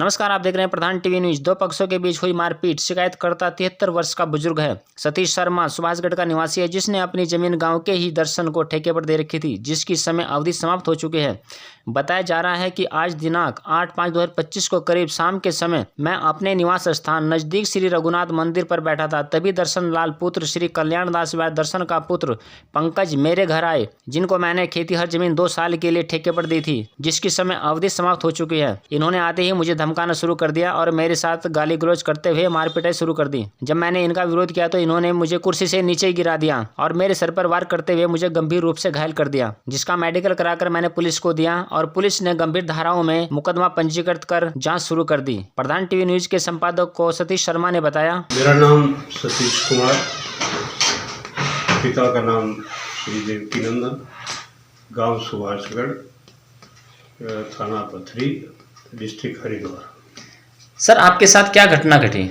नमस्कार, आप देख रहे हैं प्रधान टीवी न्यूज। दो पक्षों के बीच हुई मारपीट। शिकायतकर्ता 73 वर्ष का बुजुर्ग है। सतीश शर्मा सुभाषगढ़ का निवासी है, जिसने अपनी जमीन गांव के ही दर्शन को ठेके पर दे रखी थी, जिसकी समय अवधि समाप्त हो चुकी है। बताया जा रहा है कि आज दिनांक 8/5/2025 को करीब शाम के समय मैं अपने निवास स्थान नजदीक श्री रघुनाथ मंदिर पर बैठा था। तभी दर्शन लाल पुत्र श्री कल्याण दास व दर्शन का पुत्र पंकज मेरे घर आए, जिनको मैंने खेतीहर जमीन 2 साल के लिए ठेके पर दी थी, जिसकी समय अवधि समाप्त हो चुकी है। इन्होंने आते ही मुझे धमकाना शुरू कर दिया और मेरे साथ गाली गलौज करते हुए मारपीटाई शुरू कर दी। जब मैंने इनका विरोध किया तो इन्होंने मुझे कुर्सी से नीचे गिरा दिया और मेरे सर पर वार करते हुए मुझे गंभीर रूप से घायल कर दिया, जिसका मेडिकल कराकर मैंने पुलिस को दिया और पुलिस ने गंभीर धाराओं में मुकदमा पंजीकृत कर जांच शुरू कर दी। प्रधान टीवी न्यूज के संपादक को सतीश शर्मा ने बताया, मेरा नाम सतीश कुमार, पिता का नाम श्री देवकीनंदन, गांव सुभाषगढ़, थाना पथरी, डिस्ट्रिक्ट हरिद्वार। सर आपके साथ क्या घटना घटी?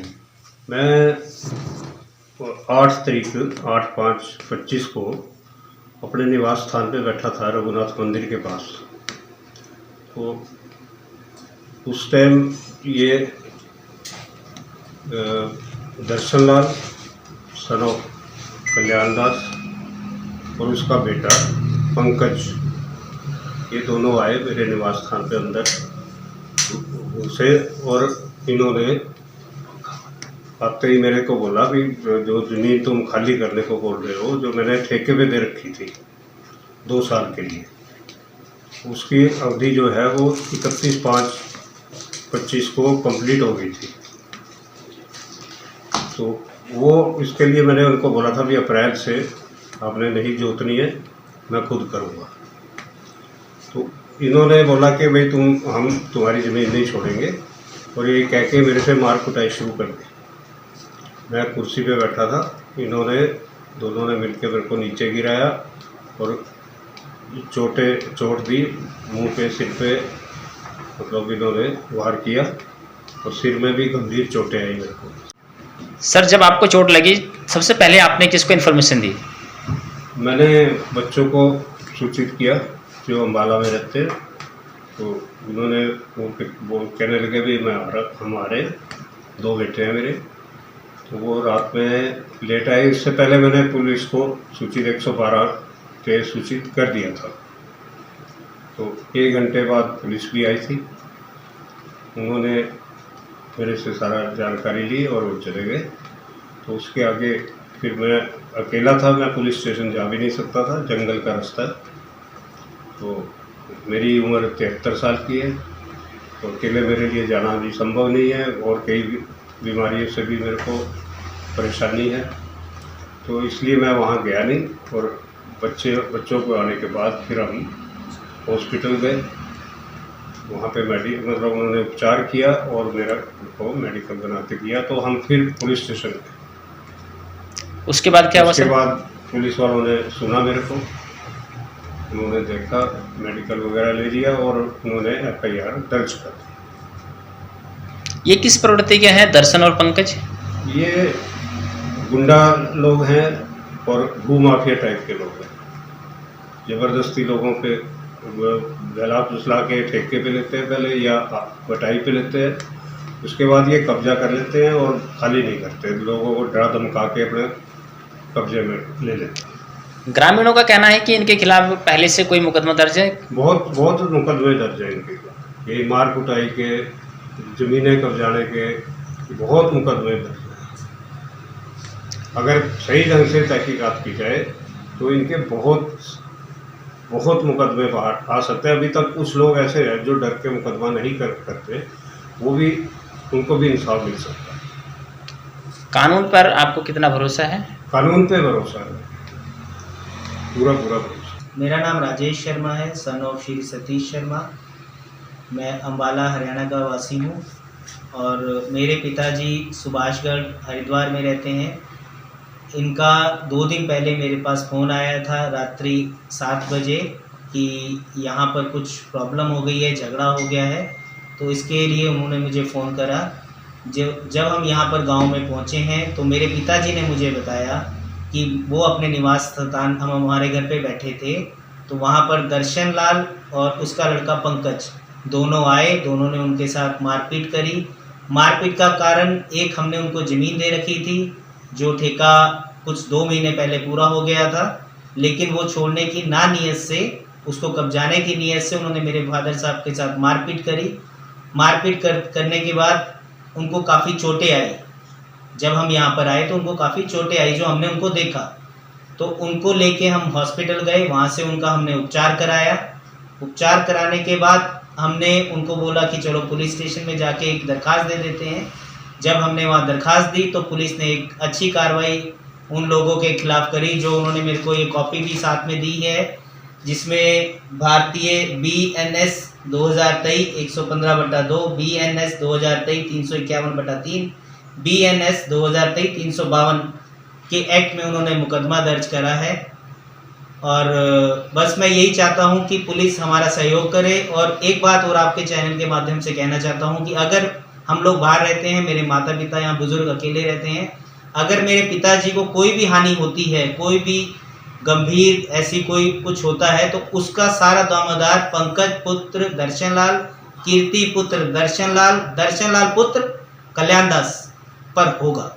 मैं 8/5/25 को अपने निवास स्थान पे बैठा था रघुनाथ मंदिर के पास। तो उस टाइम ये दर्शन लाल सन ऑफ कल्याण दास और उसका बेटा पंकज, ये दोनों आए मेरे निवास स्थान पे अंदर उसे, और इन्होंने आते ही मेरे को बोला कि जो जमीन तुम खाली करने को बोल रहे हो, जो मैंने ठेके पे दे रखी थी 2 साल के लिए, उसकी अवधि जो है वो 31/5/25 को कंप्लीट हो गई थी। तो वो इसके लिए मैंने उनको बोला था भी अप्रैल से आपने नहीं जोतनी है, मैं खुद करूँगा। तो इन्होंने बोला कि भाई हम तुम्हारी ज़मीन नहीं छोड़ेंगे, और ये कह के मेरे से मार कुटाई शुरू कर दी। मैं कुर्सी पे बैठा था, दोनों ने मिलकर मेरे को नीचे गिराया और चोट दी मुंह पे, सिर पे, मतलब इन्होंने वार किया और सिर में भी गंभीर चोटें आई मेरे को। सर जब आपको चोट लगी सबसे पहले आपने किसको इन्फॉर्मेशन दी? मैंने बच्चों को सूचित किया जो अम्बाला में रहते हैं। तो उन्होंने वो कहने लगे भी हमारे 2 बेटे हैं मेरे। तो वो रात में लेट आए। इससे पहले मैंने पुलिस को सूचित 112 पे सूचित कर दिया था। तो 1 घंटे बाद पुलिस भी आई थी। उन्होंने मेरे से सारा जानकारी ली और वो चले गए। तो उसके आगे फिर मैं अकेला था, मैं पुलिस स्टेशन जा भी नहीं सकता था, जंगल का रास्ता। तो मेरी उम्र 73 साल की है, तो अकेले मेरे लिए जाना भी संभव नहीं है, और कई बीमारियों से भी मेरे को परेशानी है। तो इसलिए मैं वहाँ गया नहीं, और बच्चों को आने के बाद फिर हम हॉस्पिटल गए। वहाँ पे मतलब उन्होंने उपचार किया और मेरा को मेडिकल बनाते किया। तो हम फिर पुलिस स्टेशन गए। उसके बाद क्या हुआ? उसके बाद पुलिस वालों ने सुना मेरे को, उन्होंने देखा, मेडिकल वगैरह ले लिया और उन्होंने FIR दर्ज कर दी। ये किस प्रवृत्ति के हैं दर्शन और पंकज? ये गुंडा लोग हैं और भूमाफिया टाइप के लोग हैं। ज़बरदस्ती लोगों पे गला फुसला के ठेके पे लेते हैं पहले, या बटाई पे लेते हैं। उसके बाद ये कब्जा कर लेते हैं और खाली नहीं करते, लोगों को डरा धमका के अपने कब्जे में ले लेते हैं। ग्रामीणों का कहना है कि इनके खिलाफ पहले से कोई मुकदमा दर्ज है। बहुत मुकदमे दर्ज है इनके खिलाफ। ये मार कुटाई के, ज़मीनें कब्जाने के बहुत मुकदमे दर्ज हैं। अगर सही ढंग से तहकीकात की जाए तो इनके बहुत मुकदमे बाहर आ सकते हैं। अभी तक कुछ लोग ऐसे हैं जो डर के मुकदमा नहीं करते, उनको भी इंसाफ मिल सकता है। कानून पर आपको कितना भरोसा है? कानून पे भरोसा है, पूरा भरोसा। मेरा नाम राजेश शर्मा है, सन ऑफ श्री सतीश शर्मा। मैं अम्बाला हरियाणा का वासी हूँ, और मेरे पिताजी सुभाषगढ़ हरिद्वार में रहते हैं। इनका 2 दिन पहले मेरे पास फ़ोन आया था रात्रि 7 बजे कि यहाँ पर कुछ प्रॉब्लम हो गई है, झगड़ा हो गया है। तो इसके लिए उन्होंने मुझे फ़ोन करा। जब हम यहाँ पर गांव में पहुँचे हैं तो मेरे पिताजी ने मुझे बताया कि वो अपने निवास स्थान, हम हमारे घर पे बैठे थे, तो वहाँ पर दर्शन लाल और उसका लड़का पंकज, दोनों आए, दोनों ने उनके साथ मारपीट करी। मारपीट का कारण, एक हमने उनको ज़मीन दे रखी थी जो ठेका कुछ 2 महीने पहले पूरा हो गया था, लेकिन वो छोड़ने की ना नीयत से, उसको कब्जाने की नीयत से उन्होंने मेरे फादर साहब के साथ मारपीट करी। मारपीट करने के बाद उनको काफ़ी चोटें आई। जब हम यहाँ पर आए तो उनको काफ़ी चोटें आई, जो हमने उनको देखा। तो उनको लेके हम हॉस्पिटल गए, वहाँ से उनका हमने उपचार कराया। उपचार कराने के बाद हमने उनको बोला कि चलो पुलिस स्टेशन में जाके एक दरख्वास्त दे देते हैं। जब हमने वहाँ दरख्वास्त दी तो पुलिस ने एक अच्छी कार्रवाई उन लोगों के खिलाफ करी, जो उन्होंने मेरे को ये कॉपी भी साथ में दी है, जिसमें भारतीय BNS 2023 115/2, BNS 2023 351/3, BNS 2023 352 के एक्ट में उन्होंने मुकदमा दर्ज करा है। और बस मैं यही चाहता हूं कि पुलिस हमारा सहयोग करे। और एक बात और आपके चैनल के माध्यम से कहना चाहता हूं कि अगर हम लोग बाहर रहते हैं, मेरे माता पिता यहाँ बुजुर्ग अकेले रहते हैं, अगर मेरे पिताजी को कोई भी हानि होती है, कोई भी गंभीर ऐसी कोई कुछ होता है, तो उसका सारा दामोदर पंकज पुत्र दर्शनलाल, कीर्ति पुत्र दर्शनलाल, दर्शनलाल पुत्र कल्याणदास पर होगा।